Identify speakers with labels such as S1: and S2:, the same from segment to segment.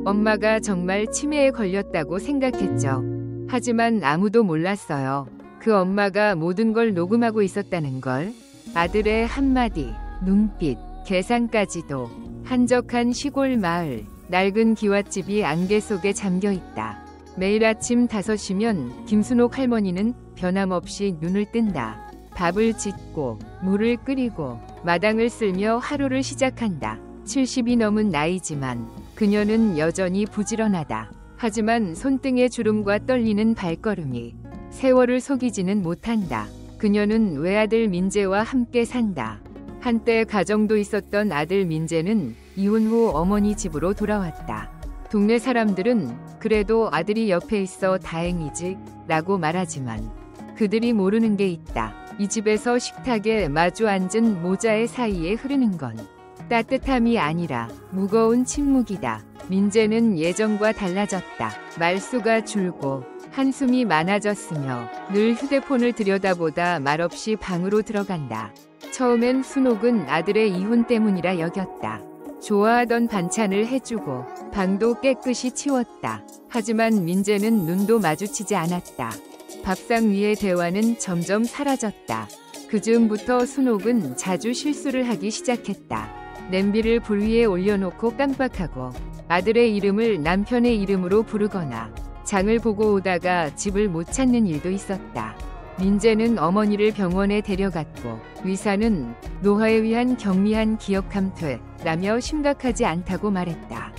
S1: 엄마가 정말 치매에 걸렸다고 생각했죠. 하지만 아무도 몰랐어요. 그 엄마가 모든 걸 녹음하고 있었다는 걸. 아들의 한마디, 눈빛, 계산까지도. 한적한 시골 마을, 낡은 기와집이 안개 속에 잠겨 있다. 매일 아침 5시면 김순옥 할머니는 변함없이 눈을 뜬다. 밥을 짓고 물을 끓이고 마당을 쓸며 하루를 시작한다. 70이 넘은 나이지만 그녀는 여전히 부지런하다. 하지만 손등의 주름과 떨리는 발걸음이 세월을 속이지는 못한다. 그녀는 외아들 민재와 함께 산다. 한때 가정도 있었던 아들 민재는 이혼 후 어머니 집으로 돌아왔다. 동네 사람들은 그래도 아들이 옆에 있어 다행이지 라고 말하지만 그들이 모르는 게 있다. 이 집에서 식탁에 마주 앉은 모자의 사이에 흐르는 건 따뜻함이 아니라 무거운 침묵이다. 민재는 예전과 달라졌다. 말수가 줄고 한숨이 많아졌으며 늘 휴대폰을 들여다보다 말없이 방으로 들어간다. 처음엔 순옥은 아들의 이혼 때문이라 여겼다. 좋아하던 반찬을 해주고 방도 깨끗이 치웠다. 하지만 민재는 눈도 마주치지 않았다. 밥상 위의 대화는 점점 사라졌다. 그 즈음부터 순옥은 자주 실수를 하기 시작했다. 냄비를 불 위에 올려놓고 깜빡하고 아들의 이름을 남편의 이름으로 부르거나 장을 보고 오다가 집을 못 찾는 일도 있었다. 민재는 어머니를 병원에 데려갔고 의사는 노화에 위한 경미한 기억감퇴라며 심각하지 않다고 말했다.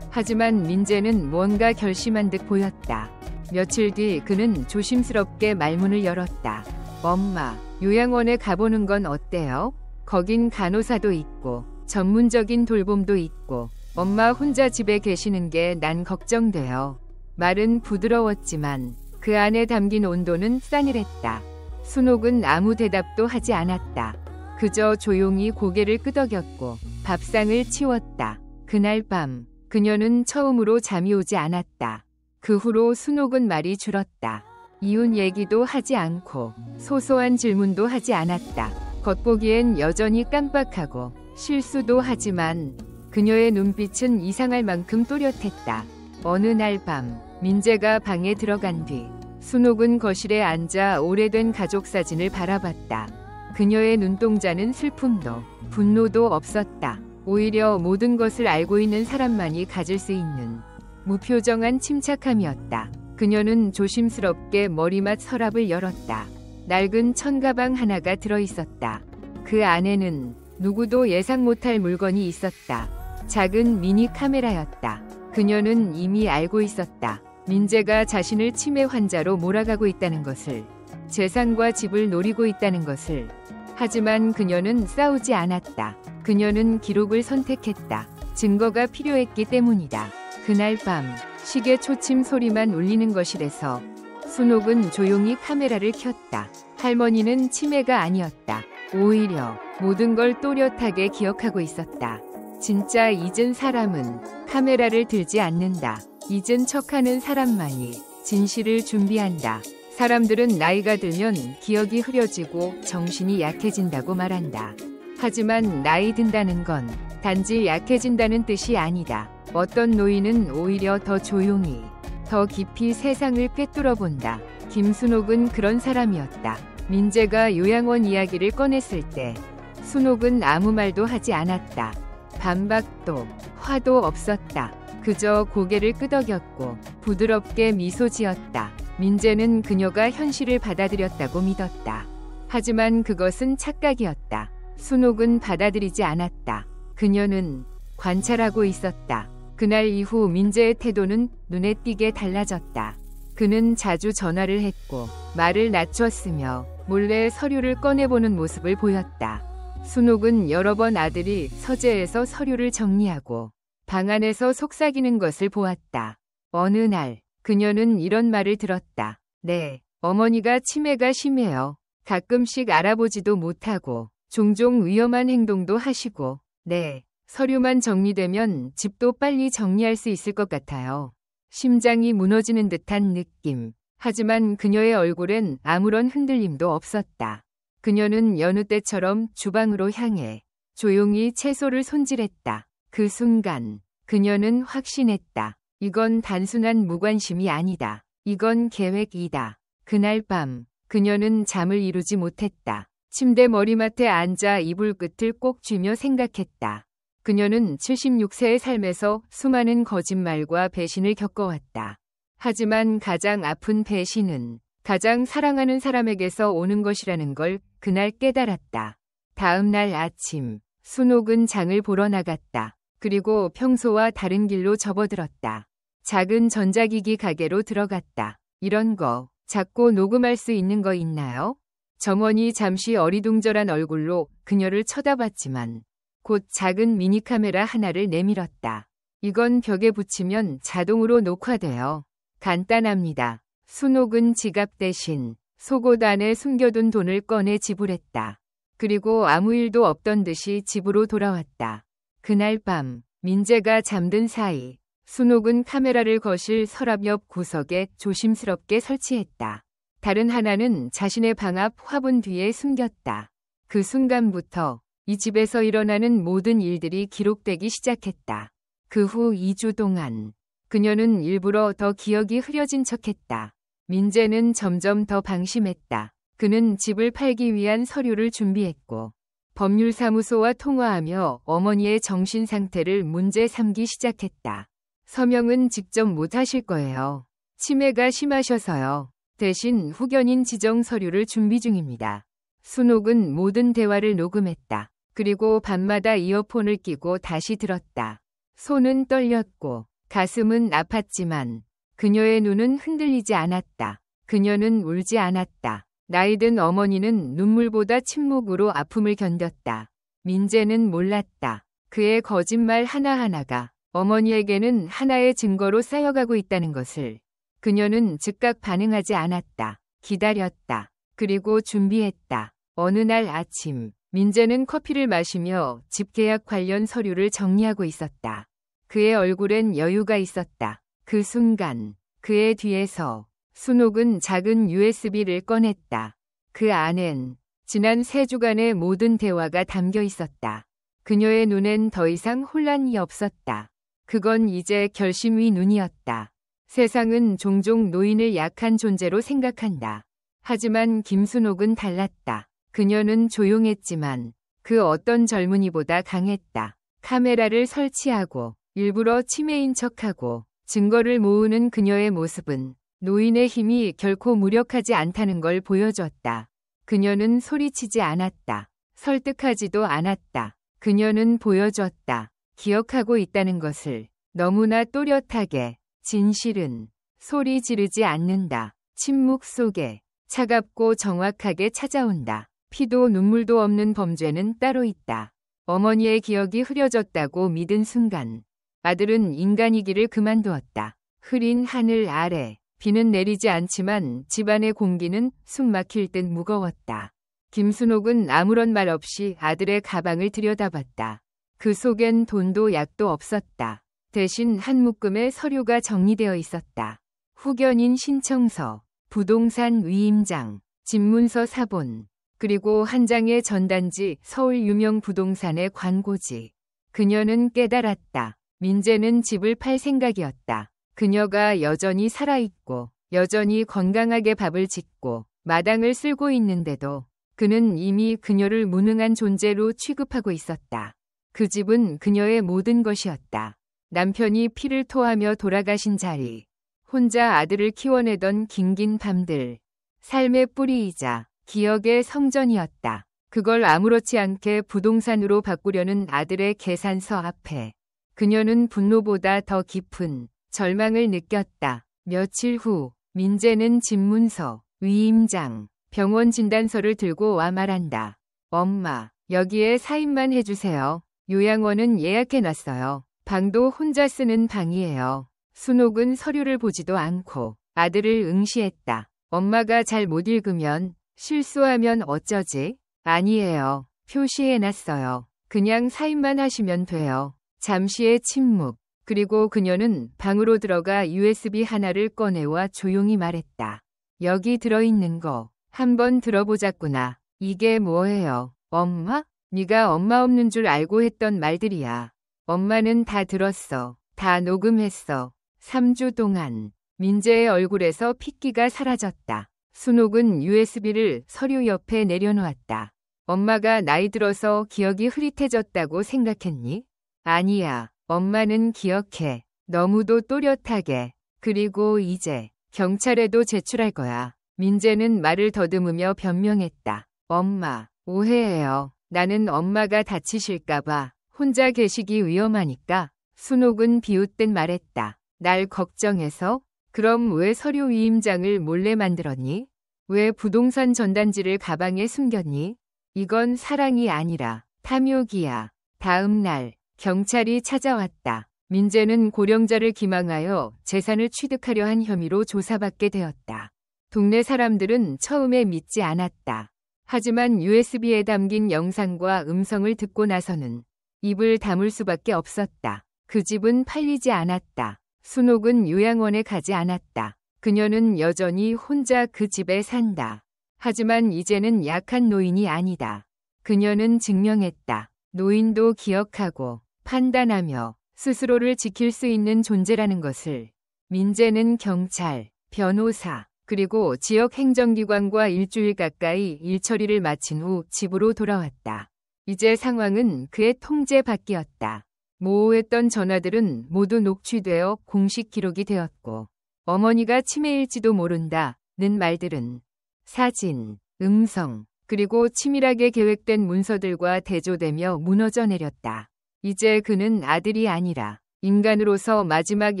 S1: 하지만 민재는 무언가 결심한 듯 보였다. 며칠 뒤 그는 조심스럽게 말문을 열었다. 엄마, 요양원에 가보는 건 어때요? 거긴 간호사도 있고 전문적인 돌봄도 있고 엄마 혼자 집에 계시는 게 난 걱정돼요. 말은 부드러웠지만 그 안에 담긴 온도는 싸늘했다. 순옥은 아무 대답도 하지 않았다. 그저 조용히 고개를 끄덕였고 밥상을 치웠다. 그날 밤 그녀는 처음으로 잠이 오지 않았다. 그 후로 순옥은 말이 줄었다. 이혼 얘기도 하지 않고 소소한 질문도 하지 않았다. 겉보기엔 여전히 깜빡하고 실수도 하지만 그녀의 눈빛은 이상할 만큼 또렷했다. 어느 날 밤 민재가 방에 들어간 뒤 순옥은 거실에 앉아 오래된 가족 사진을 바라봤다. 그녀의 눈동자는 슬픔도 분노도 없었다. 오히려 모든 것을 알고 있는 사람만이 가질 수 있는 무표정한 침착함이었다. 그녀는 조심스럽게 머리맡 서랍을 열었다. 낡은 천가방 하나가 들어있었다. 그 안에는 누구도 예상 못할 물건이 있었다. 작은 미니 카메라였다. 그녀는 이미 알고 있었다. 민재가 자신을 치매 환자로 몰아가고 있다는 것을, 재산과 집을 노리고 있다는 것을. 하지만 그녀는 싸우지 않았다. 그녀는 기록을 선택했다. 증거가 필요했기 때문이다. 그날 밤 시계 초침 소리만 울리는 거실에서 순옥은 조용히 카메라를 켰다. 할머니는 치매가 아니었다. 오히려 모든 걸 또렷하게 기억하고 있었다. 진짜 잊은 사람은 카메라를 들지 않는다. 잊은 척하는 사람만이 진실을 준비한다. 사람들은 나이가 들면 기억이 흐려지고 정신이 약해진다고 말한다. 하지만 나이 든다는 건 단지 약해진다는 뜻이 아니다. 어떤 노인은 오히려 더 조용히, 더 깊이 세상을 꿰뚫어 본다. 김순옥은 그런 사람이었다. 민재가 요양원 이야기를 꺼냈을 때 순옥은 아무 말도 하지 않았다. 반박도 화도 없었다. 그저 고개를 끄덕였고 부드럽게 미소 지었다. 민재는 그녀가 현실을 받아들였다고 믿었다. 하지만 그것은 착각이었다. 순옥은 받아들이지 않았다. 그녀는 관찰하고 있었다. 그날 이후 민재의 태도는 눈에 띄게 달라졌다. 그는 자주 전화를 했고 말을 낮췄으며 몰래 서류를 꺼내보는 모습을 보였다. 순옥은 여러 번 아들이 서재에서 서류를 정리하고 방 안에서 속삭이는 것을 보았다. 어느 날 그녀는 이런 말을 들었다. 네, 어머니가 치매가 심해요. 가끔씩 알아보지도 못하고 종종 위험한 행동도 하시고 네, 서류만 정리되면 집도 빨리 정리할 수 있을 것 같아요. 심장이 무너지는 듯한 느낌. 하지만 그녀의 얼굴엔 아무런 흔들림도 없었다. 그녀는 여느 때처럼 주방으로 향해 조용히 채소를 손질했다. 그 순간 그녀는 확신했다. 이건 단순한 무관심이 아니다. 이건 계획이다. 그날 밤 그녀는 잠을 이루지 못했다. 침대 머리맡에 앉아 이불 끝을 꼭 쥐며 생각했다. 그녀는 76세의 삶에서 수많은 거짓말과 배신을 겪어왔다. 하지만 가장 아픈 배신은 가장 사랑하는 사람에게서 오는 것이라는 걸 그날 깨달았다. 다음 날 아침, 순옥은 장을 보러 나갔다. 그리고 평소와 다른 길로 접어들었다. 작은 전자기기 가게로 들어갔다. 이런 거 작고 녹음할 수 있는 거 있나요? 점원이 잠시 어리둥절한 얼굴로 그녀를 쳐다봤지만 곧 작은 미니카메라 하나를 내밀었다. 이건 벽에 붙이면 자동으로 녹화돼요. 간단합니다. 순옥은 지갑 대신 속옷 안에 숨겨둔 돈을 꺼내 지불했다. 그리고 아무 일도 없던 듯이 집으로 돌아왔다. 그날 밤 민재가 잠든 사이 순옥은 카메라를 거실 서랍 옆 구석에 조심스럽게 설치했다. 다른 하나는 자신의 방 앞 화분 뒤에 숨겼다. 그 순간부터 이 집에서 일어나는 모든 일들이 기록되기 시작했다. 그 후 2주 동안 그녀는 일부러 더 기억이 흐려진 척했다. 민재는 점점 더 방심했다. 그는 집을 팔기 위한 서류를 준비했고 법률사무소와 통화하며 어머니의 정신 상태를 문제 삼기 시작했다. 서명은 직접 못 하실 거예요. 치매가 심하셔서요. 대신 후견인 지정 서류를 준비 중입니다. 순옥은 모든 대화를 녹음했다. 그리고 밤마다 이어폰을 끼고 다시 들었다. 손은 떨렸고 가슴은 아팠지만 그녀의 눈은 흔들리지 않았다. 그녀는 울지 않았다. 나이든 어머니는 눈물보다 침묵으로 아픔을 견뎠다. 민재는 몰랐다. 그의 거짓말 하나하나가 어머니에게는 하나의 증거로 쌓여가고 있다는 것을. 그녀는 즉각 반응하지 않았다. 기다렸다. 그리고 준비했다. 어느 날 아침, 민재는 커피를 마시며 집계약 관련 서류를 정리하고 있었다. 그의 얼굴엔 여유가 있었다. 그 순간, 그의 뒤에서 순옥은 작은 USB를 꺼냈다. 그 안엔 지난 3주간의 모든 대화가 담겨 있었다. 그녀의 눈엔 더 이상 혼란이 없었다. 그건 이제 결심의 눈이었다. 세상은 종종 노인을 약한 존재로 생각한다. 하지만 김순옥은 달랐다. 그녀는 조용했지만 그 어떤 젊은이보다 강했다. 카메라를 설치하고 일부러 치매인 척하고 증거를 모으는 그녀의 모습은 노인의 힘이 결코 무력하지 않다는 걸 보여줬다. 그녀는 소리치지 않았다. 설득하지도 않았다. 그녀는 보여줬다. 기억하고 있다는 것을. 너무나 또렷하게. 진실은 소리 지르지 않는다. 침묵 속에 차갑고 정확하게 찾아온다. 피도 눈물도 없는 범죄는 따로 있다. 어머니의 기억이 흐려졌다고 믿은 순간 아들은 인간이기를 그만두었다. 흐린 하늘 아래 비는 내리지 않지만 집안의 공기는 숨 막힐 듯 무거웠다. 김순옥은 아무런 말 없이 아들의 가방을 들여다봤다. 그 속엔 돈도 약도 없었다. 대신 한 묶음의 서류가 정리되어 있었다. 후견인 신청서, 부동산 위임장, 집문서 사본, 그리고 한 장의 전단지 서울 유명 부동산의 광고지. 그녀는 깨달았다. 민재는 집을 팔 생각이었다. 그녀가 여전히 살아있고 여전히 건강하게 밥을 짓고 마당을 쓸고 있는데도 그는 이미 그녀를 무능한 존재로 취급하고 있었다. 그 집은 그녀의 모든 것이었다. 남편이 피를 토하며 돌아가신 자리, 혼자 아들을 키워내던 긴긴 밤들, 삶의 뿌리이자 기억의 성전이었다. 그걸 아무렇지 않게 부동산으로 바꾸려는 아들의 계산서 앞에 그녀는 분노보다 더 깊은 절망을 느꼈다. 며칠 후 민재는 집문서, 위임장, 병원 진단서를 들고 와 말한다. 엄마, 여기에 사인만 해주세요. 요양원은 예약해놨어요. 방도 혼자 쓰는 방이에요. 순옥은 서류를 보지도 않고 아들을 응시했다. 엄마가 잘 못 읽으면, 실수하면 어쩌지? 아니에요. 표시해놨어요. 그냥 사인만 하시면 돼요. 잠시의 침묵. 그리고 그녀는 방으로 들어가 USB 하나를 꺼내와 조용히 말했다. 여기 들어있는 거 한번 들어보자꾸나. 이게 뭐예요? 엄마? 네가 엄마 없는 줄 알고 했던 말들이야. 엄마는 다 들었어. 다 녹음했어. 3주 동안. 민재의 얼굴에서 핏기가 사라졌다. 순옥은 USB를 서류 옆에 내려놓았다. 엄마가 나이 들어서 기억이 흐릿해졌다고 생각했니? 아니야. 엄마는 기억해. 너무도 또렷하게. 그리고 이제 경찰에도 제출할 거야. 민재는 말을 더듬으며 변명했다. 엄마, 오해해요. 나는 엄마가 다치실까봐 혼자 계시기 위험하니까. 순옥은 비웃듯 말했다. 날 걱정해서? 그럼 왜 서류 위임장을 몰래 만들었니? 왜 부동산 전단지를 가방에 숨겼니? 이건 사랑이 아니라 탐욕이야. 다음 날 경찰이 찾아왔다. 민재는 고령자를 기망하여 재산을 취득하려 한 혐의로 조사받게 되었다. 동네 사람들은 처음에 믿지 않았다. 하지만 USB에 담긴 영상과 음성을 듣고 나서는 입을 다물 수밖에 없었다. 그 집은 팔리지 않았다. 순옥은 요양원에 가지 않았다. 그녀는 여전히 혼자 그 집에 산다. 하지만 이제는 약한 노인이 아니다. 그녀는 증명했다. 노인도 기억하고 판단하며 스스로를 지킬 수 있는 존재라는 것을. 민재는 경찰, 변호사, 그리고 지역 행정기관과 일주일 가까이 일처리를 마친 후 집으로 돌아왔다. 이제 상황은 그의 통제 밖이었다. 모호했던 전화들은 모두 녹취되어 공식 기록이 되었고 어머니가 치매일지도 모른다는 말들은 사진, 음성, 그리고 치밀하게 계획된 문서들과 대조되며 무너져 내렸다. 이제 그는 아들이 아니라 인간으로서 마지막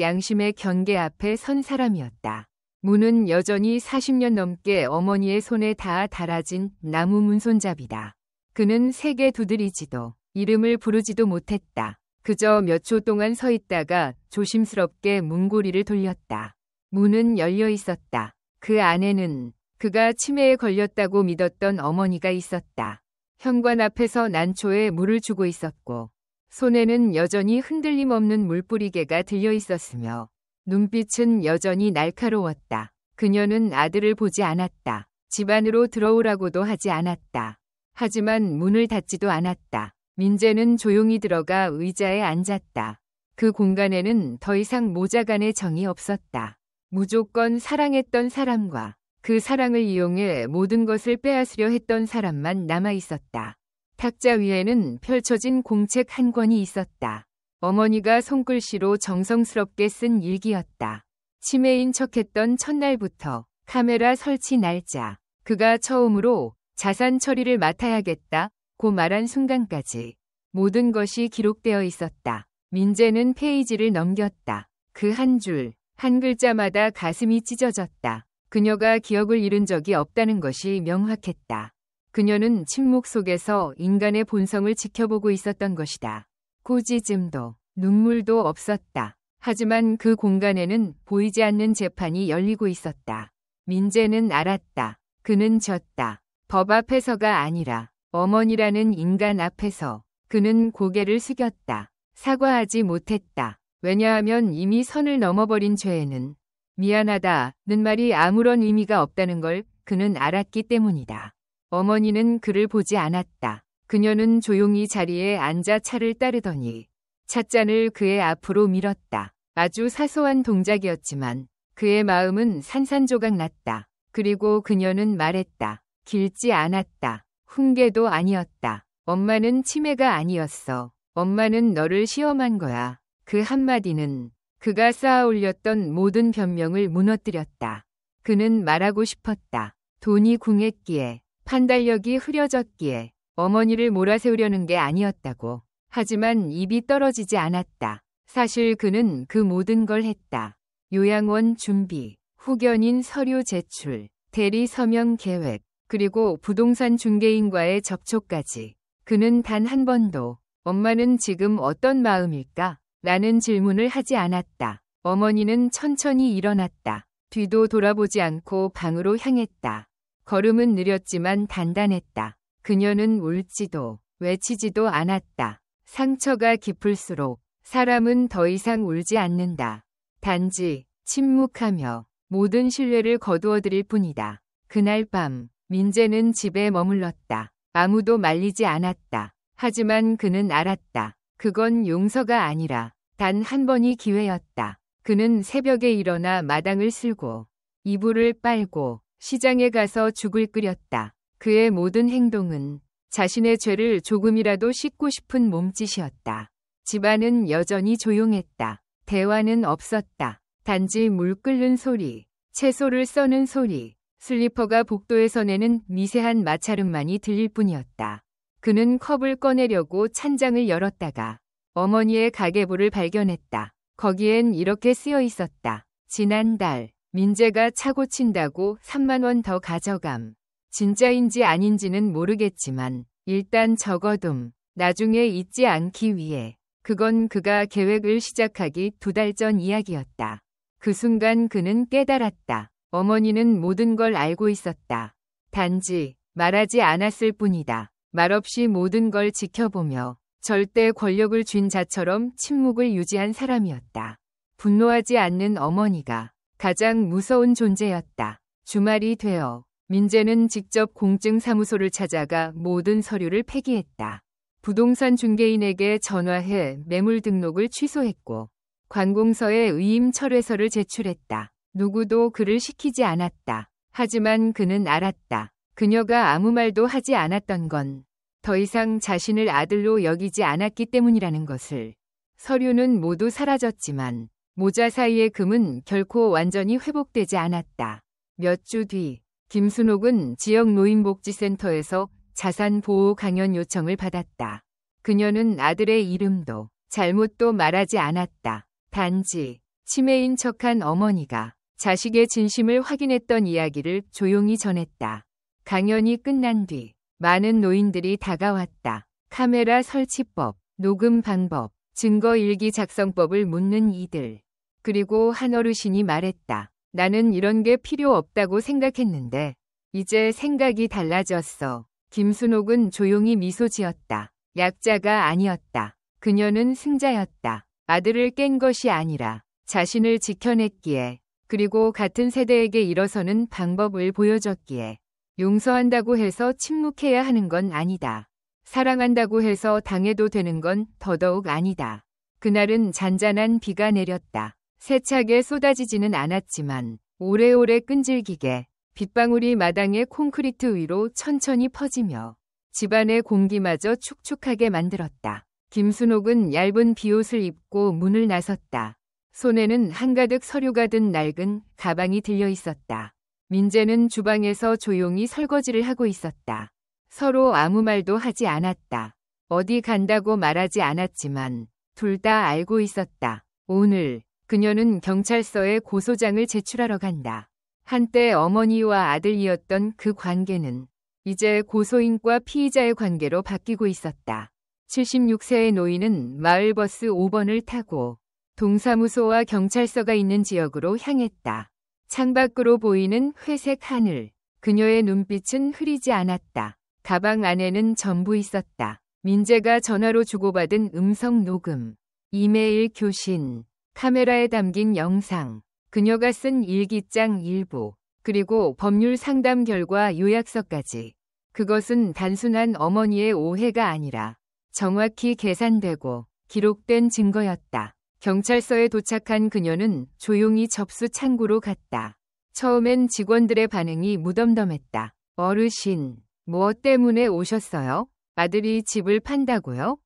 S1: 양심의 경계 앞에 선 사람이었다. 문은 여전히 40년 넘게 어머니의 손에 닿아 달아진 나무 문손잡이다. 그는 세게 두드리지도 이름을 부르지도 못했다. 그저 몇 초 동안 서 있다가 조심스럽게 문고리를 돌렸다. 문은 열려 있었다. 그 안에는 그가 치매에 걸렸다고 믿었던 어머니가 있었다. 현관 앞에서 난초에 물을 주고 있었고 손에는 여전히 흔들림 없는 물뿌리개가 들려 있었으며 눈빛은 여전히 날카로웠다. 그녀는 아들을 보지 않았다. 집 안으로 들어오라고도 하지 않았다. 하지만 문을 닫지도 않았다. 민재는 조용히 들어가 의자에 앉았다. 그 공간에는 더 이상 모자간의 정이 없었다. 무조건 사랑했던 사람과 그 사랑을 이용해 모든 것을 빼앗으려 했던 사람만 남아 있었다. 탁자 위에는 펼쳐진 공책 한 권이 있었다. 어머니가 손글씨로 정성스럽게 쓴 일기였다. 치매인 척했던 첫날부터 카메라 설치 날짜, 그가 처음으로 자산 처리를 맡아야겠다고 말한 순간까지 모든 것이 기록되어 있었다. 민재는 페이지를 넘겼다. 그 한 줄, 한 글자마다 가슴이 찢어졌다. 그녀가 기억을 잃은 적이 없다는 것이 명확했다. 그녀는 침묵 속에서 인간의 본성을 지켜보고 있었던 것이다. 꾸짖음도 눈물도 없었다. 하지만 그 공간에는 보이지 않는 재판이 열리고 있었다. 민재는 알았다. 그는 졌다. 법 앞에서가 아니라 어머니라는 인간 앞에서. 그는 고개를 숙였다. 사과하지 못했다. 왜냐하면 이미 선을 넘어버린 죄에는 미안하다는 말이 아무런 의미가 없다는 걸 그는 알았기 때문이다. 어머니는 그를 보지 않았다. 그녀는 조용히 자리에 앉아 차를 따르더니 찻잔을 그의 앞으로 밀었다. 아주 사소한 동작이었지만 그의 마음은 산산조각 났다. 그리고 그녀는 말했다. 길지 않았다. 훈계도 아니었다. 엄마는 치매가 아니었어. 엄마는 너를 시험한 거야. 그 한마디는 그가 쌓아 올렸던 모든 변명을 무너뜨렸다. 그는 말하고 싶었다. 돈이 궁했기에, 판단력이 흐려졌기에 어머니를 몰아세우려는 게 아니었다고. 하지만 입이 떨어지지 않았다. 사실 그는 그 모든 걸 했다. 요양원 준비, 후견인 서류 제출, 대리 서명 계획, 그리고 부동산 중개인과의 접촉까지. 그는 단 한 번도 엄마는 지금 어떤 마음일까? 라는 질문을 하지 않았다. 어머니는 천천히 일어났다. 뒤도 돌아보지 않고 방으로 향했다. 걸음은 느렸지만 단단했다. 그녀는 울지도 외치지도 않았다. 상처가 깊을수록 사람은 더 이상 울지 않는다. 단지 침묵하며 모든 신뢰를 거두어들일 뿐이다. 그날 밤 민재는 집에 머물렀다. 아무도 말리지 않았다. 하지만 그는 알았다. 그건 용서가 아니라 단 한 번이 기회였다. 그는 새벽에 일어나 마당을 쓸고 이불을 빨고 시장에 가서 죽을 끓였다. 그의 모든 행동은 자신의 죄를 조금이라도 씻고 싶은 몸짓이었다. 집안은 여전히 조용했다. 대화는 없었다. 단지 물 끓는 소리, 채소를 써는 소리, 슬리퍼가 복도에서 내는 미세한 마찰음만이 들릴 뿐이었다. 그는 컵을 꺼내려고 찬장을 열었다가 어머니의 가계부를 발견했다. 거기엔 이렇게 쓰여 있었다. 지난달 민재가 차 고친다고 3만 원 더 가져감. 진짜인지 아닌지는 모르겠지만 일단 적어둠. 나중에 잊지 않기 위해. 그건 그가 계획을 시작하기 2달 전 이야기였다. 그 순간 그는 깨달았다. 어머니는 모든 걸 알고 있었다. 단지 말하지 않았을 뿐이다. 말없이 모든 걸 지켜보며 절대 권력을 쥔 자처럼 침묵을 유지한 사람이었다. 분노하지 않는 어머니가 가장 무서운 존재였다. 주말이 되어 민재는 직접 공증사무소를 찾아가 모든 서류를 폐기했다. 부동산 중개인에게 전화해 매물 등록을 취소했고 관공서에 의임 철회서를 제출했다. 누구도 그를 시키지 않았다. 하지만 그는 알았다. 그녀가 아무 말도 하지 않았던 건 더 이상 자신을 아들로 여기지 않았기 때문이라는 것을. 서류는 모두 사라졌지만 모자 사이의 금은 결코 완전히 회복되지 않았다. 몇 주 뒤 김순옥은 지역 노인복지센터에서 자산보호 강연 요청을 받았다. 그녀는 아들의 이름도 잘못도 말하지 않았다. 단지 치매인 척한 어머니가 자식의 진심을 확인했던 이야기를 조용히 전했다. 강연이 끝난 뒤 많은 노인들이 다가왔다. 카메라 설치법, 녹음 방법, 증거일기 작성법을 묻는 이들. 그리고 한 어르신이 말했다. 나는 이런 게 필요 없다고 생각했는데 이제 생각이 달라졌어. 김순옥은 조용히 미소 지었다. 약자가 아니었다. 그녀는 승자였다. 아들을 깬 것이 아니라 자신을 지켜냈기에, 그리고 같은 세대에게 일어서는 방법을 보여줬기에. 용서한다고 해서 침묵해야 하는 건 아니다. 사랑한다고 해서 당해도 되는 건 더더욱 아니다. 그날은 잔잔한 비가 내렸다. 세차게 쏟아지지는 않았지만 오래오래 끈질기게 빗방울이 마당의 콘크리트 위로 천천히 퍼지며 집안의 공기마저 축축하게 만들었다. 김순옥은 얇은 비옷을 입고 문을 나섰다. 손에는 한가득 서류가 든 낡은 가방이 들려 있었다. 민재는 주방에서 조용히 설거지를 하고 있었다. 서로 아무 말도 하지 않았다. 어디 간다고 말하지 않았지만 둘 다 알고 있었다. 오늘 그녀는 경찰서에 고소장을 제출하러 간다. 한때 어머니와 아들이었던 그 관계는 이제 고소인과 피의자의 관계로 바뀌고 있었다. 76세의 노인은 마을버스 5번을 타고 동사무소와 경찰서가 있는 지역으로 향했다. 창밖으로 보이는 회색 하늘. 그녀의 눈빛은 흐리지 않았다. 가방 안에는 전부 있었다. 민재가 전화로 주고받은 음성 녹음, 이메일 교신, 카메라에 담긴 영상, 그녀가 쓴 일기장 일부, 그리고 법률 상담 결과 요약서까지. 그것은 단순한 어머니의 오해가 아니라 정확히 계산되고 기록된 증거였다. 경찰서에 도착한 그녀는 조용히 접수 창구로 갔다. 처음엔 직원들의 반응이 무덤덤했다. 어르신, 무엇 때문에 오셨어요? 아들이 집을 판다고요?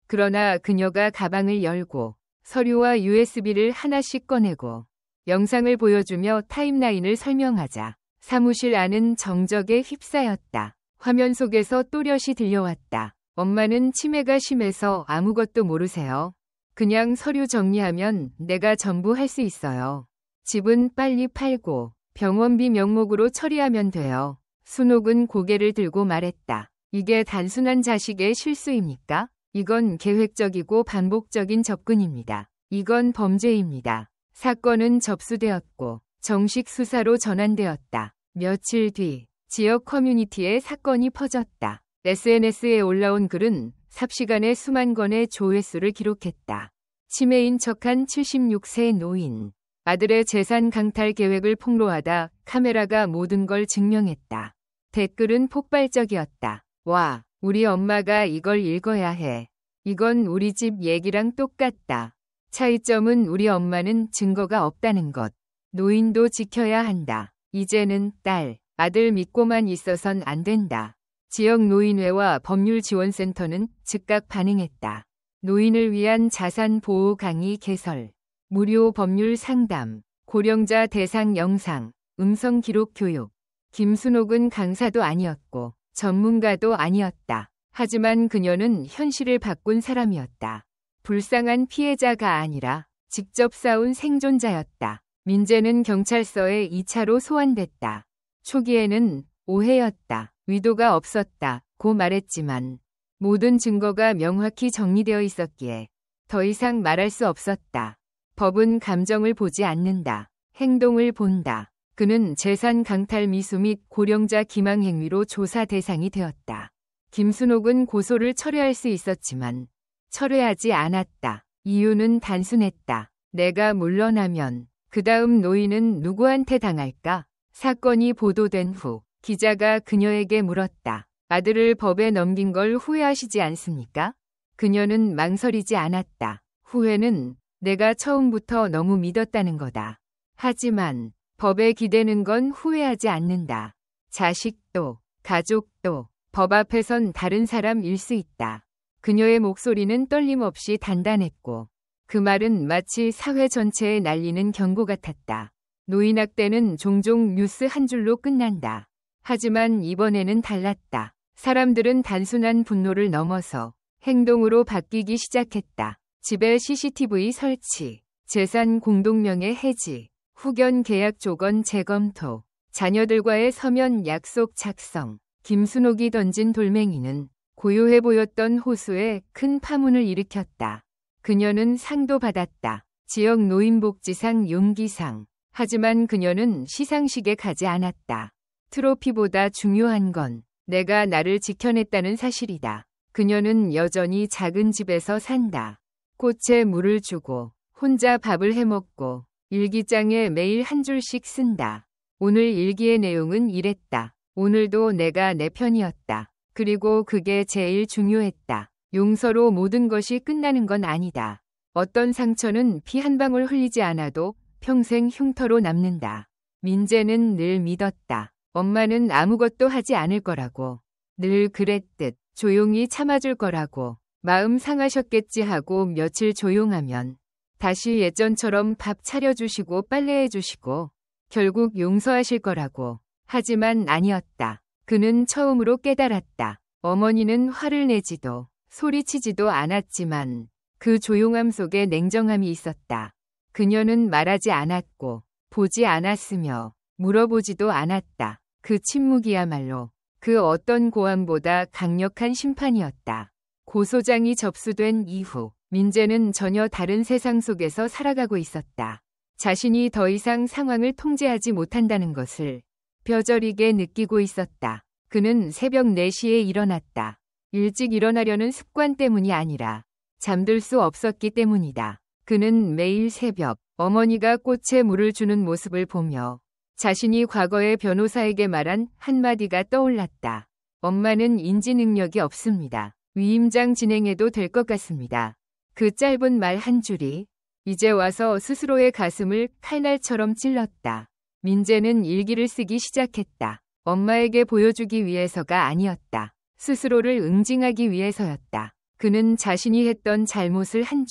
S1: 그러나 그녀가 가방을 열고 서류와 USB를 하나씩 꺼내고 영상을 보여주며 타임라인을 설명하자 사무실 안은 정적에 휩싸였다. 화면 속에서 또렷이 들려왔다. 엄마는 치매가 심해서 아무것도 모르세요. 그냥 서류 정리하면 내가 전부 할 수 있어요. 집은 빨리 팔고 병원비 명목으로 처리하면 돼요. 순옥은 고개를 들고 말했다. 이게 단순한 자식의 실수입니까? 이건 계획적이고 반복적인 접근입니다. 이건 범죄입니다. 사건은 접수되었고 정식 수사로 전환되었다. 며칠 뒤 지역 커뮤니티에 사건이 퍼졌다. SNS에 올라온 글은 삽시간에 수만 건의 조회수를 기록했다. 치매인 척한 76세 노인. 아들의 재산 강탈 계획을 폭로하다 카메라가 모든 걸 증명했다. 댓글은 폭발적이었다. 와, 우리 엄마가 이걸 읽어야 해. 이건 우리 집 얘기랑 똑같다. 차이점은 우리 엄마는 증거가 없다는 것. 노인도 지켜야 한다. 이제는 딸, 아들 믿고만 있어선 안 된다. 지역 노인회와 법률지원센터는 즉각 반응했다. 노인을 위한 자산 보호 강의 개설, 무료 법률 상담, 고령자 대상 영상, 음성 기록 교육. 김순옥은 강사도 아니었고 전문가도 아니었다. 하지만 그녀는 현실을 바꾼 사람이었다. 불쌍한 피해자가 아니라 직접 싸운 생존자였다. 민재는 경찰서에 2차로 소환됐다. 초기에는 오해였다. 의도가 없었다고 말했지만 모든 증거가 명확히 정리되어 있었기에 더 이상 말할 수 없었다. 법은 감정을 보지 않는다. 행동을 본다. 그는 재산 강탈 미수 및 고령자 기망 행위로 조사 대상이 되었다. 김순옥은 고소를 철회할 수 있었지만 철회하지 않았다. 이유는 단순했다. 내가 물러나면 그 다음 노인은 누구한테 당할까? 사건이 보도된 후 기자가 그녀에게 물었다. 아들을 법에 넘긴 걸 후회하시지 않습니까? 그녀는 망설이지 않았다. 후회는 내가 처음부터 너무 믿었다는 거다. 하지만 법에 기대는 건 후회하지 않는다. 자식도 가족도 법 앞에선 다른 사람일 수 있다. 그녀의 목소리는 떨림없이 단단했고 그 말은 마치 사회 전체에 날리는 경고 같았다. 노인학대는 종종 뉴스 한 줄로 끝난다. 하지만 이번에는 달랐다. 사람들은 단순한 분노를 넘어서 행동으로 바뀌기 시작했다. 집에 CCTV 설치, 재산 공동명의 해지, 후견 계약 조건 재검토, 자녀들과의 서면 약속 작성. 김순옥이 던진 돌멩이는 고요해 보였던 호수에 큰 파문을 일으켰다. 그녀는 상도 받았다. 지역 노인복지상 용기상. 하지만 그녀는 시상식에 가지 않았다. 트로피보다 중요한 건 내가 나를 지켜냈다는 사실이다. 그녀는 여전히 작은 집에서 산다. 꽃에 물을 주고 혼자 밥을 해먹고 일기장에 매일 한 줄씩 쓴다. 오늘 일기의 내용은 이랬다. 오늘도 내가 내 편이었다. 그리고 그게 제일 중요했다. 용서로 모든 것이 끝나는 건 아니다. 어떤 상처는 피 한 방울 흘리지 않아도 평생 흉터로 남는다. 민재는 늘 믿었다. 엄마는 아무것도 하지 않을 거라고. 늘 그랬듯 조용히 참아줄 거라고. 마음 상하셨겠지 하고 며칠 조용하면 다시 예전처럼 밥 차려주시고 빨래해주시고 결국 용서하실 거라고. 하지만 아니었다. 그는 처음으로 깨달았다. 어머니는 화를 내지도 소리치지도 않았지만 그 조용함 속에 냉정함이 있었다. 그녀는 말하지 않았고 보지 않았으며 물어보지도 않았다. 그 침묵이야말로 그 어떤 고함보다 강력한 심판이었다. 고소장이 접수된 이후 민재는 전혀 다른 세상 속에서 살아가고 있었다. 자신이 더 이상 상황을 통제하지 못한다는 것을 뼈저리게 느끼고 있었다. 그는 새벽 4시에 일어났다. 일찍 일어나려는 습관 때문이 아니라 잠들 수 없었기 때문이다. 그는 매일 새벽 어머니가 꽃에 물을 주는 모습을 보며 자신이 과거에 변호사에게 말한 한마디가 떠올랐다. 엄마는 인지 능력이 없습니다. 위임장 진행해도 될 것 같습니다. 그 짧은 말 한 줄이 이제 와서 스스로의 가슴을 칼날처럼 찔렀다. 민재는 일기를 쓰기 시작했다. 엄마에게 보여주기 위해서가 아니었다. 스스로를 응징하기 위해서였다. 그는 자신이 했던 잘못을 한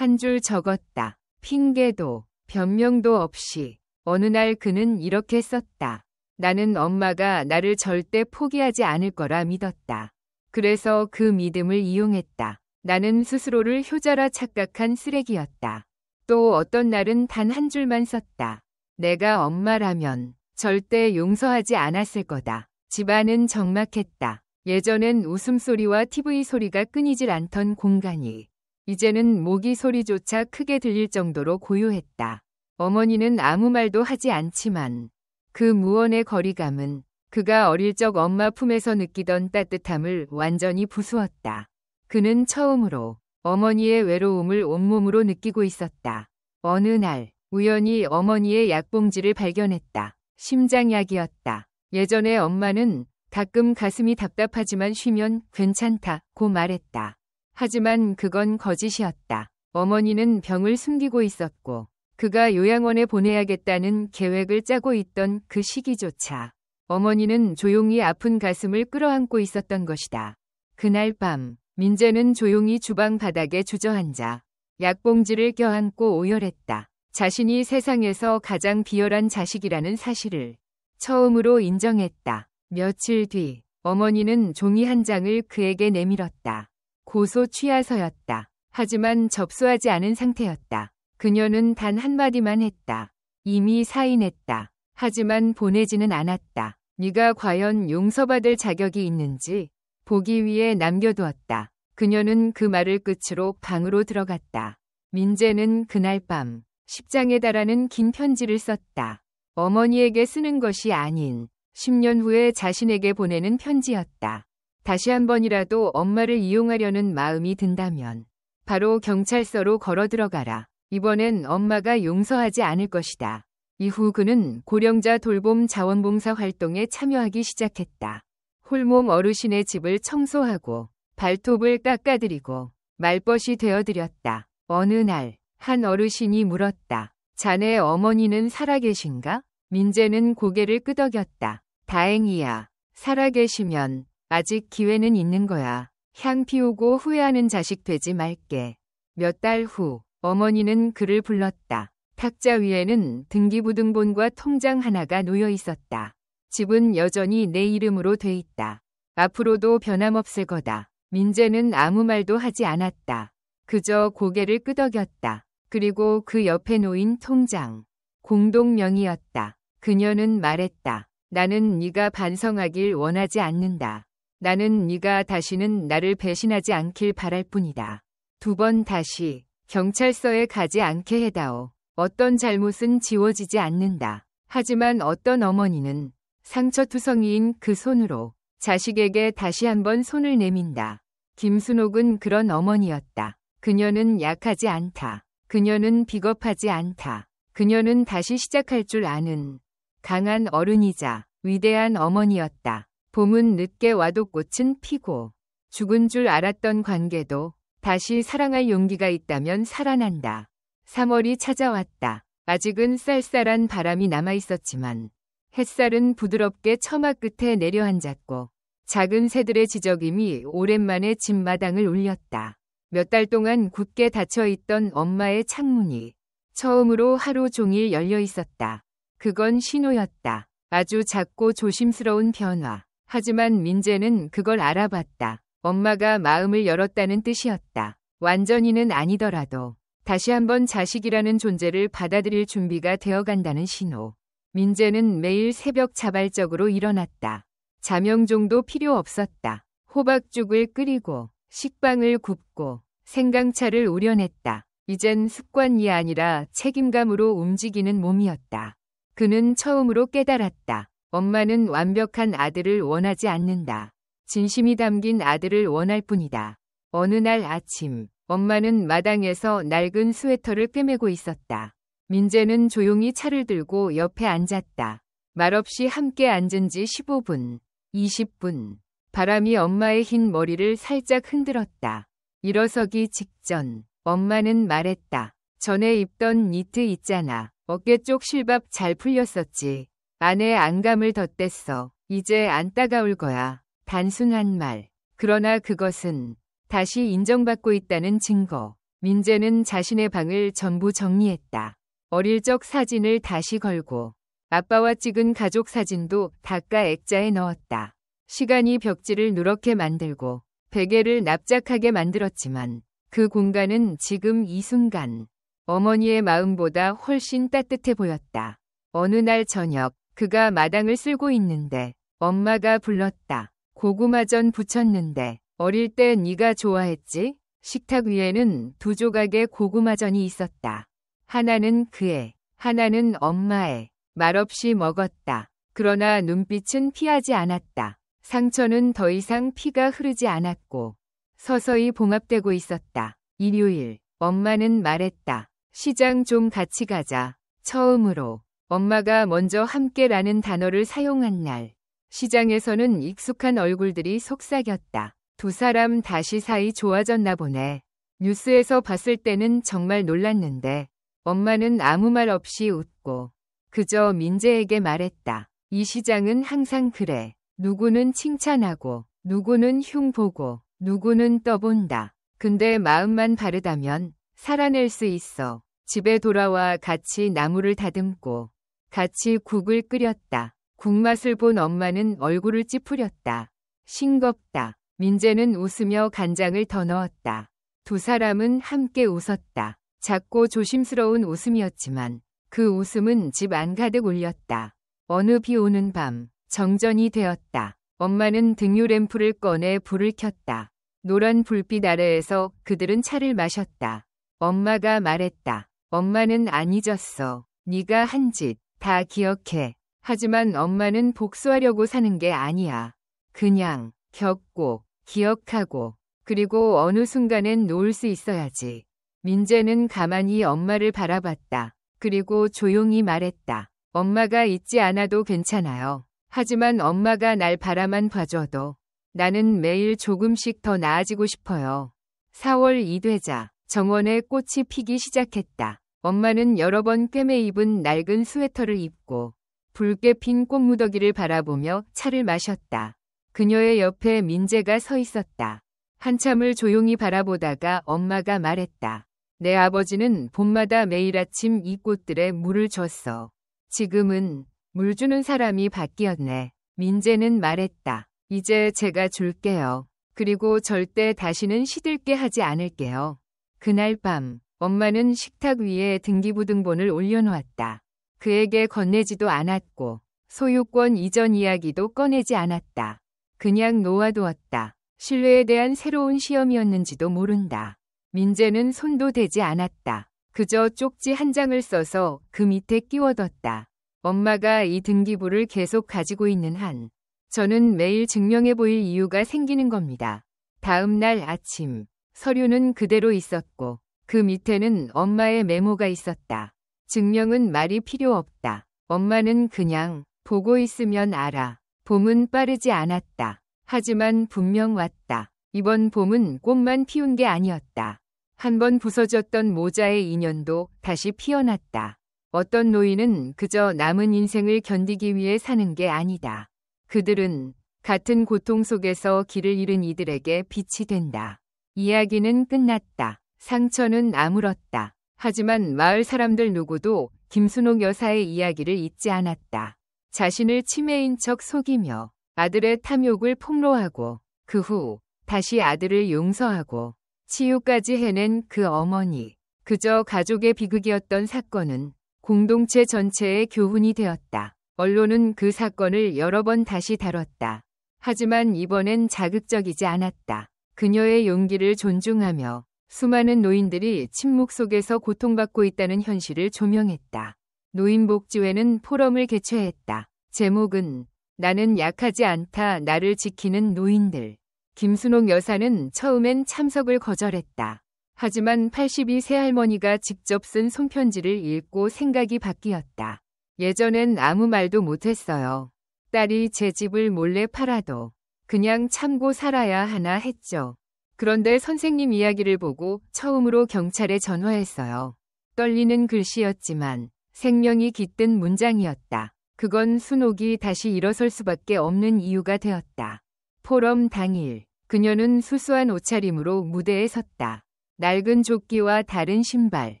S1: 줄 적었다. 핑계도 변명도 없이. 어느 날 그는 이렇게 썼다. 나는 엄마가 나를 절대 포기하지 않을 거라 믿었다. 그래서 그 믿음을 이용했다. 나는 스스로를 효자라 착각한 쓰레기였다. 또 어떤 날은 단 한 줄만 썼다. 내가 엄마라면 절대 용서하지 않았을 거다. 집안은 적막했다. 예전엔 웃음소리와 TV 소리가 끊이질 않던 공간이 이제는 모기 소리조차 크게 들릴 정도로 고요했다. 어머니는 아무 말도 하지 않지만 그 무언의 거리감은 그가 어릴 적 엄마 품에서 느끼던 따뜻함을 완전히 부수었다. 그는 처음으로 어머니의 외로움을 온몸으로 느끼고 있었다. 어느 날 우연히 어머니의 약봉지를 발견했다. 심장약이었다. 예전에 엄마는 가끔 가슴이 답답하지만 쉬면 괜찮다고 말했다. 하지만 그건 거짓이었다. 어머니는 병을 숨기고 있었고 그가 요양원에 보내야겠다는 계획을 짜고 있던 그 시기조차 어머니는 조용히 아픈 가슴을 끌어안고 있었던 것이다. 그날 밤 민재는 조용히 주방 바닥에 주저앉아 약봉지를 껴안고 오열했다. 자신이 세상에서 가장 비열한 자식이라는 사실을 처음으로 인정했다. 며칠 뒤 어머니는 종이 한 장을 그에게 내밀었다. 고소 취하서였다. 하지만 접수하지 않은 상태였다. 그녀는 단 한마디만 했다. 이미 사인했다. 하지만 보내지는 않았다. 네가 과연 용서받을 자격이 있는지 보기 위해 남겨두었다. 그녀는 그 말을 끝으로 방으로 들어갔다. 민재는 그날 밤 10장에 달하는 긴 편지를 썼다. 어머니에게 쓰는 것이 아닌 10년 후에 자신에게 보내는 편지였다. 다시 한 번이라도 엄마를 이용하려는 마음이 든다면 바로 경찰서로 걸어 들어가라. 이번엔 엄마가 용서하지 않을 것이다. 이후 그는 고령자 돌봄 자원봉사 활동에 참여하기 시작했다. 홀몸 어르신의 집을 청소하고 발톱을 깎아드리고 말벗이 되어드렸다. 어느 날 한 어르신이 물었다. 자네 어머니는 살아계신가? 민재는 고개를 끄덕였다. 다행이야. 살아계시면 아직 기회는 있는 거야. 향 피우고 후회하는 자식 되지 말게. 몇 달 후 어머니는 그를 불렀다. 탁자 위에는 등기부등본과 통장 하나가 놓여 있었다. 집은 여전히 내 이름으로 돼 있다. 앞으로도 변함없을 거다. 민재는 아무 말도 하지 않았다. 그저 고개를 끄덕였다. 그리고 그 옆에 놓인 통장. 공동명의였다. 그녀는 말했다. 나는 네가 반성하길 원하지 않는다. 나는 네가 다시는 나를 배신하지 않길 바랄 뿐이다. 2번 다시 경찰서에 가지 않게 해다오. 어떤 잘못은 지워지지 않는다. 하지만 어떤 어머니는 상처투성이인 그 손으로 자식에게 다시 한번 손을 내민다. 김순옥은 그런 어머니였다. 그녀는 약하지 않다. 그녀는 비겁하지 않다. 그녀는 다시 시작할 줄 아는 강한 어른이자 위대한 어머니였다. 봄은 늦게 와도 꽃은 피고 죽은 줄 알았던 관계도 다시 사랑할 용기가 있다면 살아난다. 3월이 찾아왔다. 아직은 쌀쌀한 바람이 남아있었지만 햇살은 부드럽게 처마 끝에 내려앉았고 작은 새들의 지저귀이 오랜만에 집마당을 울렸다. 몇 달 동안 굳게 닫혀있던 엄마의 창문이 처음으로 하루 종일 열려 있었다. 그건 신호였다. 아주 작고 조심스러운 변화. 하지만 민재는 그걸 알아봤다. 엄마가 마음을 열었다는 뜻이었다. 완전히는 아니더라도 다시 한번 자식이라는 존재를 받아들일 준비가 되어간다는 신호. 민재는 매일 새벽 자발적으로 일어났다. 자명종도 필요 없었다. 호박죽을 끓이고 식빵을 굽고 생강차를 우려냈다. 이젠 습관이 아니라 책임감으로 움직이는 몸이었다. 그는 처음으로 깨달았다. 엄마는 완벽한 아들을 원하지 않는다. 진심이 담긴 아들을 원할 뿐이다. 어느 날 아침, 엄마는 마당에서 낡은 스웨터를 꿰매고 있었다. 민재는 조용히 차를 들고 옆에 앉았다. 말없이 함께 앉은 지 15분, 20분. 바람이 엄마의 흰 머리를 살짝 흔들었다. 일어서기 직전, 엄마는 말했다. 전에 입던 니트 있잖아. 어깨 쪽 실밥 잘 풀렸었지. 안에 안감을 덧댔어. 이제 안 따가울 거야. 단순한 말. 그러나 그것은 다시 인정받고 있다는 증거. 민재는 자신의 방을 전부 정리했다. 어릴 적 사진을 다시 걸고 아빠와 찍은 가족 사진도 닦아 액자에 넣었다. 시간이 벽지를 누렇게 만들고 베개를 납작하게 만들었지만 그 공간은 지금 이 순간 어머니의 마음보다 훨씬 따뜻해 보였다. 어느 날 저녁 그가 마당을 쓸고 있는데 엄마가 불렀다. 고구마전 부쳤는데 어릴 때 네가 좋아했지? 식탁 위에는 2조각의 고구마전이 있었다. 하나는 그의, 하나는 엄마의. 말없이 먹었다. 그러나 눈빛은 피하지 않았다. 상처는 더 이상 피가 흐르지 않았고 서서히 봉합되고 있었다. 일요일, 엄마는 말했다. 시장 좀 같이 가자. 처음으로 엄마가 먼저 함께라는 단어를 사용한 날. 시장에서는 익숙한 얼굴들이 속삭였다. 두 사람 다시 사이 좋아졌나 보네. 뉴스에서 봤을 때는 정말 놀랐는데 엄마는 아무 말 없이 웃고 그저 민재에게 말했다. 이 시장은 항상 그래. 누구는 칭찬하고 누구는 흉보고 누구는 떠본다. 근데 마음만 바르다면 살아낼 수 있어. 집에 돌아와 같이 나무를 다듬고 같이 국을 끓였다. 국맛을 본 엄마는 얼굴을 찌푸렸다. 싱겁다. 민재는 웃으며 간장을 더 넣었다. 두 사람은 함께 웃었다. 작고 조심스러운 웃음이었지만 그 웃음은 집 안 가득 울렸다. 어느 비 오는 밤 정전이 되었다. 엄마는 등유 램프를 꺼내 불을 켰다. 노란 불빛 아래에서 그들은 차를 마셨다. 엄마가 말했다. 엄마는 안 잊었어. 네가 한 짓 다 기억해. 하지만 엄마는 복수하려고 사는 게 아니야. 그냥 겪고 기억하고 그리고 어느 순간엔 놓을 수 있어야지. 민재는 가만히 엄마를 바라봤다. 그리고 조용히 말했다. 엄마가 잊지 않아도 괜찮아요. 하지만 엄마가 날 바라만 봐줘도 나는 매일 조금씩 더 나아지고 싶어요. 4월 2되자 정원에 꽃이 피기 시작했다. 엄마는 여러 번 꿰매 입은 낡은 스웨터를 입고 붉게 핀 꽃무더기를 바라보며 차를 마셨다. 그녀의 옆에 민재가 서 있었다. 한참을 조용히 바라보다가 엄마가 말했다. 내 아버지는 봄마다 매일 아침 이 꽃들에 물을 줬어. 지금은 물 주는 사람이 바뀌었네. 민재는 말했다. 이제 제가 줄게요. 그리고 절대 다시는 시들게 하지 않을게요. 그날 밤 엄마는 식탁 위에 등기부등본을 올려놓았다. 그에게 건네지도 않았고 소유권 이전 이야기도 꺼내지 않았다. 그냥 놓아두었다. 신뢰에 대한 새로운 시험이었는지도 모른다. 민재는 손도 대지 않았다. 그저 쪽지 한 장을 써서 그 밑에 끼워뒀다. 엄마가 이 등기부를 계속 가지고 있는 한 저는 매일 증명해 보일 이유가 생기는 겁니다. 다음 날 아침 서류는 그대로 있었고 그 밑에는 엄마의 메모가 있었다. 증명은 말이 필요 없다. 엄마는 그냥 보고 있으면 알아. 봄은 빠르지 않았다. 하지만 분명 왔다. 이번 봄은 꽃만 피운 게 아니었다. 한번 부서졌던 모자의 인연도 다시 피어났다. 어떤 노인은 그저 남은 인생을 견디기 위해 사는 게 아니다. 그들은 같은 고통 속에서 길을 잃은 이들에게 빛이 된다. 이야기는 끝났다. 상처는 아물었다. 하지만 마을 사람들 누구도 김순옥 여사의 이야기를 잊지 않았다. 자신을 치매인 척 속이며 아들의 탐욕을 폭로하고 그 후 다시 아들을 용서하고 치유까지 해낸 그 어머니. 그저 가족의 비극이었던 사건은 공동체 전체의 교훈이 되었다. 언론은 그 사건을 여러 번 다시 다뤘다. 하지만 이번엔 자극적이지 않았다. 그녀의 용기를 존중하며 수많은 노인들이 침묵 속에서 고통받고 있다는 현실을 조명했다. 노인복지회는 포럼을 개최했다. 제목은 나는 약하지 않다. 나를 지키는 노인들. 김순옥 여사는 처음엔 참석을 거절했다. 하지만 82세 할머니가 직접 쓴 손편지를 읽고 생각이 바뀌었다. 예전엔 아무 말도 못했어요. 딸이 제 집을 몰래 팔아도 그냥 참고 살아야 하나 했죠. 그런데 선생님 이야기를 보고 처음으로 경찰에 전화했어요. 떨리는 글씨였지만 생명이 깃든 문장이었다. 그건 순옥이 다시 일어설 수밖에 없는 이유가 되었다. 포럼 당일 그녀는 수수한 옷차림으로 무대에 섰다. 낡은 조끼와 다른 신발.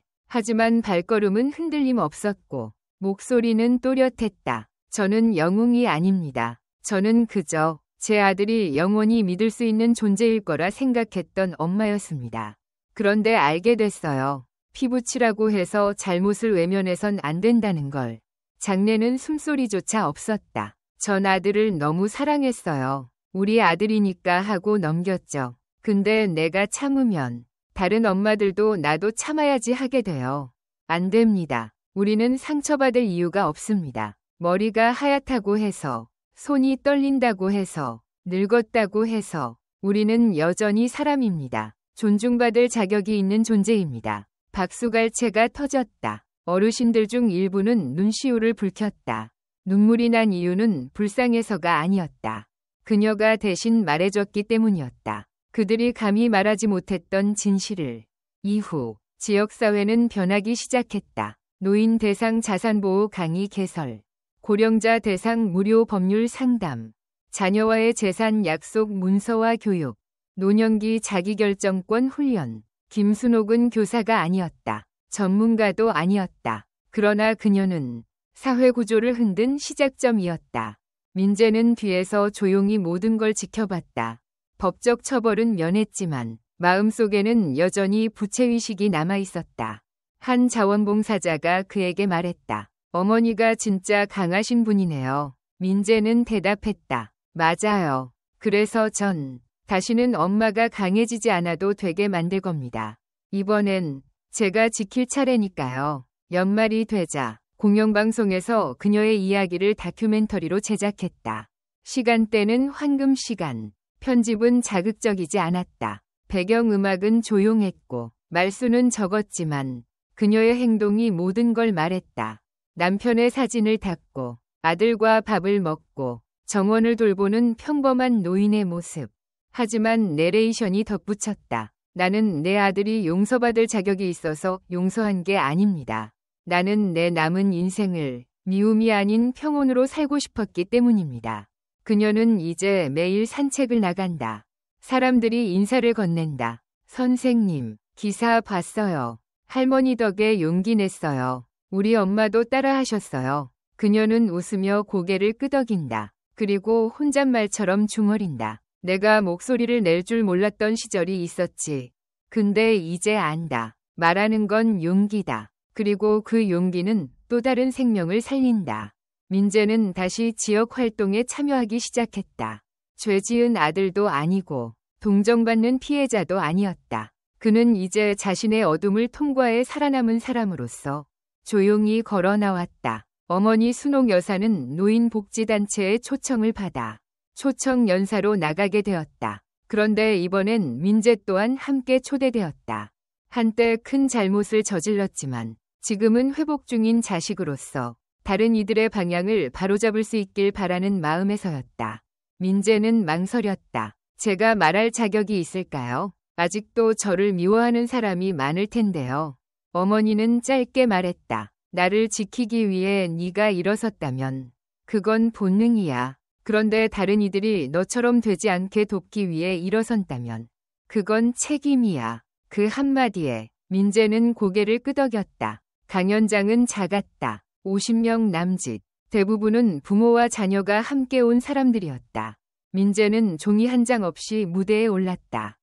S1: 하지만 발걸음은 흔들림 없었고 목소리는 또렷했다. 저는 영웅이 아닙니다. 저는 그저 제 아들이 영원히 믿을 수 있는 존재일 거라 생각했던 엄마였습니다. 그런데 알게 됐어요. 피부치라고 해서 잘못을 외면해선 안 된다는 걸. 장래는 숨소리조차 없었다. 전 아들을 너무 사랑했어요. 우리 아들이니까 하고 넘겼죠. 근데 내가 참으면 다른 엄마들도 나도 참아야지 하게 돼요. 안 됩니다. 우리는 상처받을 이유가 없습니다. 머리가 하얗다고 해서, 손이 떨린다고 해서, 늙었다고 해서 우리는 여전히 사람입니다. 존중받을 자격이 있는 존재입니다. 박수갈채가 터졌다. 어르신들 중 일부는 눈시울을 붉혔다. 눈물이 난 이유는 불쌍해서가 아니었다. 그녀가 대신 말해줬기 때문이었다. 그들이 감히 말하지 못했던 진실을. 이후 지역사회는 변하기 시작했다. 노인 대상 자산보호 강의 개설, 고령자 대상 무료 법률 상담, 자녀와의 재산 약속 문서화 교육, 노년기 자기결정권 훈련. 김순옥은 교사가 아니었다. 전문가도 아니었다. 그러나 그녀는 사회구조를 흔든 시작점이었다. 민재는 뒤에서 조용히 모든 걸 지켜봤다. 법적 처벌은 면했지만 마음속에는 여전히 부채의식이 남아있었다. 한 자원봉사자가 그에게 말했다. 어머니가 진짜 강하신 분이네요. 민재는 대답했다. 맞아요. 그래서 전 다시는 엄마가 강해지지 않아도 되게 만들 겁니다. 이번엔 제가 지킬 차례니까요. 연말이 되자 공영방송에서 그녀의 이야기를 다큐멘터리로 제작했다. 시간대는 황금 시간. 편집은 자극적이지 않았다. 배경음악은 조용했고 말수는 적었지만 그녀의 행동이 모든 걸 말했다. 남편의 사진을 닫고 아들과 밥을 먹고 정원을 돌보는 평범한 노인의 모습. 하지만 내레이션이 덧붙였다. 나는 내 아들이 용서받을 자격이 있어서 용서한 게 아닙니다. 나는 내 남은 인생을 미움이 아닌 평온으로 살고 싶었기 때문입니다. 그녀는 이제 매일 산책을 나간다. 사람들이 인사를 건넨다. 선생님, 기사 봤어요. 할머니 덕에 용기 냈어요. 우리 엄마도 따라 하셨어요. 그녀는 웃으며 고개를 끄덕인다. 그리고 혼잣말처럼 중얼인다. 내가 목소리를 낼 줄 몰랐던 시절이 있었지. 근데 이제 안다. 말하는 건 용기다. 그리고 그 용기는 또 다른 생명을 살린다. 민재는 다시 지역 활동에 참여하기 시작했다. 죄 지은 아들도 아니고 동정받는 피해자도 아니었다. 그는 이제 자신의 어둠을 통과해 살아남은 사람으로서 조용히 걸어 나왔다. 어머니 순옥 여사는 노인복지단체의 초청을 받아 초청 연사로 나가게 되었다. 그런데 이번엔 민재 또한 함께 초대되었다. 한때 큰 잘못을 저질렀지만 지금은 회복 중인 자식으로서 다른 이들의 방향을 바로잡을 수 있길 바라는 마음에서였다. 민재는 망설였다. 제가 말할 자격이 있을까요? 아직도 저를 미워하는 사람이 많을 텐데요. 어머니는 짧게 말했다. 나를 지키기 위해 네가 일어섰다면 그건 본능이야. 그런데 다른 이들이 너처럼 되지 않게 돕기 위해 일어선다면 그건 책임이야. 그 한마디에 민재는 고개를 끄덕였다. 강연장은 작았다. 50명 남짓. 대부분은 부모와 자녀가 함께 온 사람들이었다. 민재는 종이 한 장 없이 무대에 올랐다.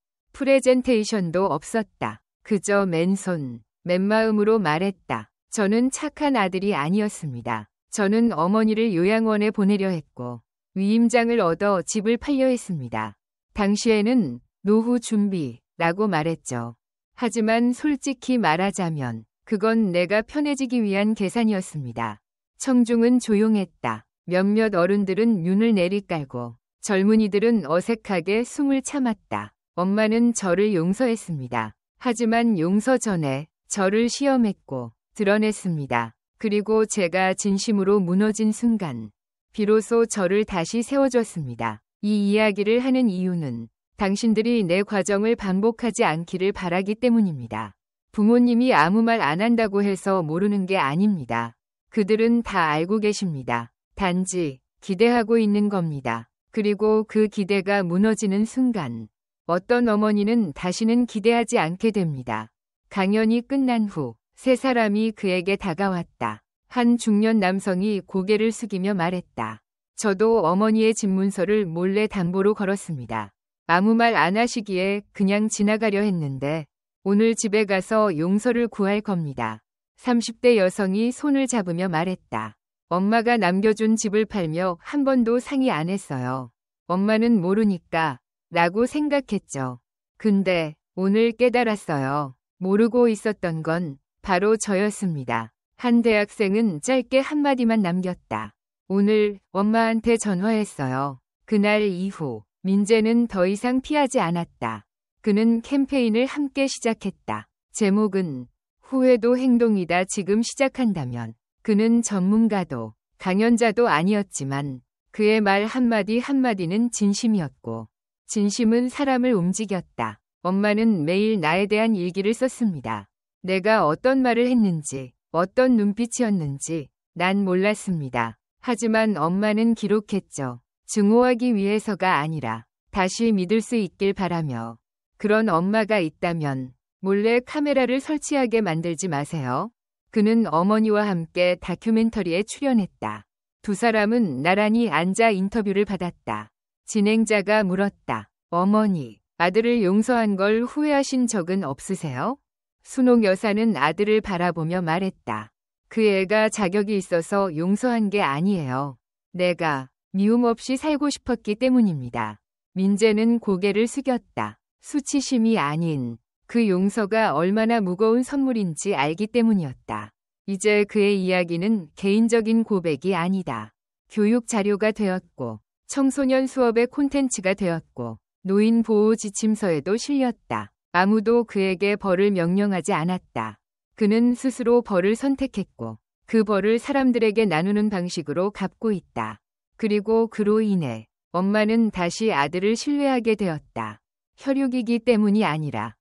S1: 프레젠테이션도 없었다. 그저 맨손, 맨마음으로 말했다. 저는 착한 아들이 아니었습니다. 저는 어머니를 요양원에 보내려 했고 위임장을 얻어 집을 팔려 했습니다. 당시에는 노후 준비라고 말했죠. 하지만 솔직히 말하자면 그건 내가 편해지기 위한 계산이었습니다. 청중은 조용했다. 몇몇 어른들은 눈을 내리깔고 젊은이들은 어색하게 숨을 참았다. 엄마는 저를 용서했습니다. 하지만 용서 전에 저를 시험했고 드러냈습니다. 그리고 제가 진심으로 무너진 순간 비로소 저를 다시 세워줬습니다. 이 이야기를 하는 이유는 당신들이 내 과정을 반복하지 않기를 바라기 때문입니다. 부모님이 아무 말 안 한다고 해서 모르는 게 아닙니다. 그들은 다 알고 계십니다. 단지 기대하고 있는 겁니다. 그리고 그 기대가 무너지는 순간 어떤 어머니는 다시는 기대하지 않게 됩니다. 강연이 끝난 후 세 사람이 그에게 다가왔다. 한 중년 남성이 고개를 숙이며 말했다. 저도 어머니의 집문서를 몰래 담보로 걸었습니다. 아무 말 안 하시기에 그냥 지나가려 했는데 오늘 집에 가서 용서를 구할 겁니다. 30대 여성이 손을 잡으며 말했다. 엄마가 남겨준 집을 팔며 한 번도 상의 안 했어요. 엄마는 모르니까 라고 생각했죠. 근데 오늘 깨달았어요. 모르고 있었던 건 바로 저였습니다. 한 대학생은 짧게 한마디만 남겼다. 오늘 엄마한테 전화했어요. 그날 이후 민재는 더 이상 피하지 않았다. 그는 캠페인을 함께 시작했다. 제목은 후회도 행동이다. 지금 시작한다면. 그는 전문가도 강연자도 아니었지만 그의 말 한마디 한마디는 진심이었고 진심은 사람을 움직였다. 엄마는 매일 나에 대한 일기를 썼습니다. 내가 어떤 말을 했는지, 어떤 눈빛이었는지 난 몰랐습니다. 하지만 엄마는 기록했죠. 증오하기 위해서가 아니라 다시 믿을 수 있길 바라며. 그런 엄마가 있다면 몰래 카메라를 설치하게 만들지 마세요. 그는 어머니와 함께 다큐멘터리에 출연했다. 두 사람은 나란히 앉아 인터뷰를 받았다. 진행자가 물었다. 어머니, 아들을 용서한 걸 후회하신 적은 없으세요? 순옥 여사는 아들을 바라보며 말했다. 그 애가 자격이 있어서 용서한 게 아니에요. 내가 미움 없이 살고 싶었기 때문입니다. 민재는 고개를 숙였다. 수치심이 아닌 그 용서가 얼마나 무거운 선물인지 알기 때문이었다. 이제 그의 이야기는 개인적인 고백이 아니다. 교육 자료가 되었고 청소년 수업의 콘텐츠가 되었고 노인 보호 지침서에도 실렸다. 아무도 그에게 벌을 명령하지 않았다. 그는 스스로 벌을 선택했고 그 벌을 사람들에게 나누는 방식으로 갚고 있다. 그리고 그로 인해 엄마는 다시 아들을 신뢰하게 되었다. 혈육이기 때문이 아니라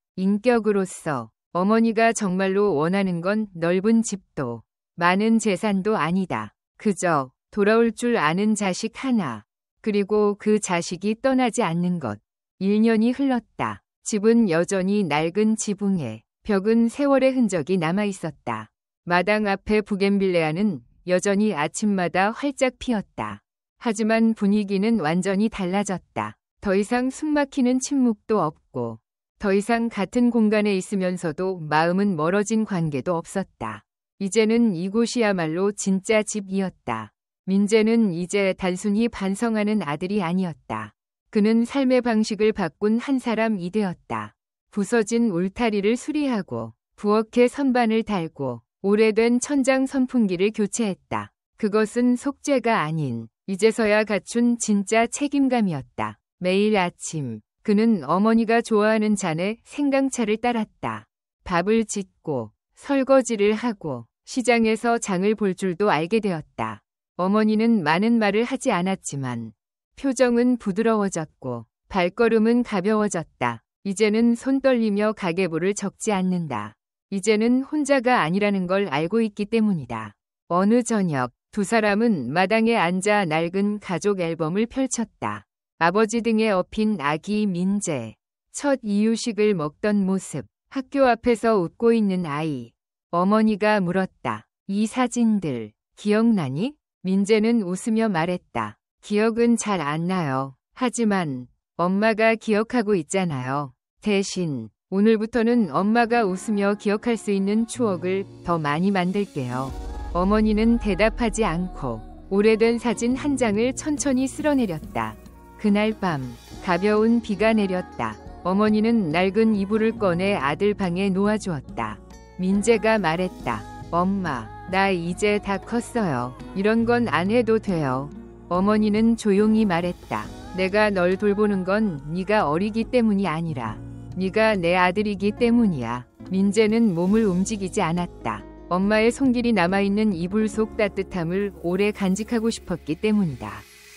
S1: 인격으로서. 어머니가 정말로 원하는 건 넓은 집도 많은 재산도 아니다. 그저 돌아올 줄 아는 자식 하나. 그리고 그 자식이 떠나지 않는 것. 1년이 흘렀다. 집은 여전히 낡은 지붕에, 벽은 세월의 흔적이 남아있었다. 마당 앞에 부겐빌레아는 여전히 아침마다 활짝 피었다. 하지만 분위기는 완전히 달라졌다. 더 이상 숨막히는 침묵도 없고 더 이상 같은 공간에 있으면서도 마음은 멀어진 관계도 없었다. 이제는 이곳이야말로 진짜 집이었다. 민재는 이제 단순히 반성하는 아들이 아니었다. 그는 삶의 방식을 바꾼 한 사람이 되었다. 부서진 울타리를 수리하고 부엌에 선반을 달고 오래된 천장 선풍기를 교체했다. 그것은 속죄가 아닌 이제서야 갖춘 진짜 책임감이었다. 매일 아침 그는 어머니가 좋아하는 잔에 생강차를 따랐다. 밥을 짓고 설거지를 하고 시장에서 장을 볼 줄도 알게 되었다. 어머니는 많은 말을 하지 않았지만 표정은 부드러워졌고 발걸음은 가벼워졌다. 이제는 손 떨리며 가계부를 적지 않는다. 이제는 혼자가 아니라는 걸 알고 있기 때문이다. 어느 저녁 두 사람은 마당에 앉아 낡은 가족 앨범을 펼쳤다. 아버지 등에 업힌 아기 민재, 첫 이유식을 먹던 모습, 학교 앞에서 웃고 있는 아이. 어머니가 물었다. 이 사진들 기억나니? 민재는 웃으며 말했다. 기억은 잘 안 나요. 하지만 엄마가 기억하고 있잖아요. 대신 오늘부터는 엄마가 웃으며 기억할 수 있는 추억을 더 많이 만들게요. 어머니는 대답하지 않고 오래된 사진 한 장을 천천히 쓸어내렸다. 그날 밤 가벼운 비가 내렸다. 어머니는 낡은 이불을 꺼내 아들 방에 놓아주었다. 민재가 말했다. 엄마, 나 이제 다 컸어요. 이런 건 안 해도 돼요. 어머니는 조용히 말했다. 내가 널 돌보는 건 네가 어리기 때문이 아니라 네가 내 아들이기 때문이야. 민재는 몸을 움직이지 않았다. 엄마의 손길이 남아있는 이불 속 따뜻함을 오래 간직하고 싶었기 때문이다.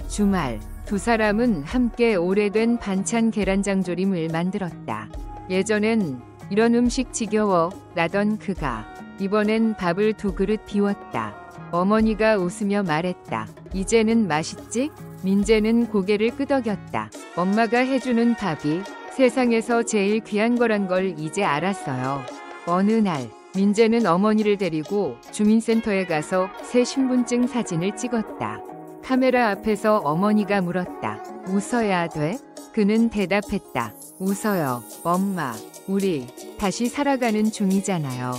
S1: 주말 두 사람은 함께 오래된 반찬 계란장조림을 만들었다. 예전엔 이런 음식 지겨워 라던 그가 이번엔 밥을 2그릇 비웠다. 어머니가 웃으며 말했다. 이제는 맛있지? 민재는 고개를 끄덕였다. 엄마가 해주는 밥이 세상에서 제일 귀한 거란 걸 이제 알았어요. 어느 날 민재는 어머니를 데리고 주민센터에 가서 새 신분증 사진을 찍었다. 카메라 앞에서 어머니가 물었다. 웃어야 돼? 그는 대답했다. 웃어요, 엄마. 우리 다시 살아가는 중이잖아요.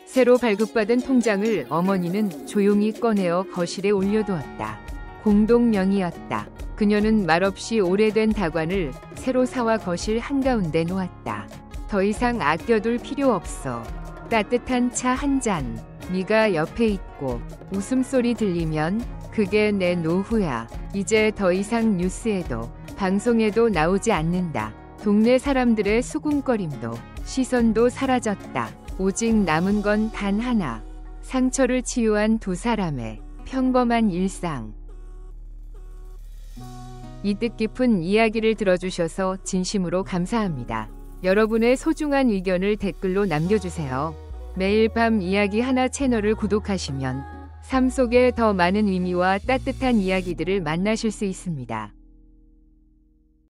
S1: 새로 발급받은 통장을 어머니는 조용히 꺼내어 거실에 올려두었다. 공동명의였다. 그녀는 말없이 오래된 다관을 새로 사와 거실 한가운데 놓았다. 더 이상 아껴둘 필요 없어. 따뜻한 차 한 잔. 네가 옆에 있고 웃음소리 들리면 그게 내 노후야. 이제 더 이상 뉴스에도 방송에도 나오지 않는다. 동네 사람들의 수군거림도 시선도 사라졌다. 오직 남은 건 단 하나. 상처를 치유한 두 사람의 평범한 일상. 이 뜻깊은 이야기를 들어주셔서 진심으로 감사합니다. 여러분의 소중한 의견을 댓글로 남겨주세요. 매일 밤 이야기 하나 채널을 구독하시면 삶 속에 더 많은 의미와 따뜻한 이야기들을 만나실 수 있습니다.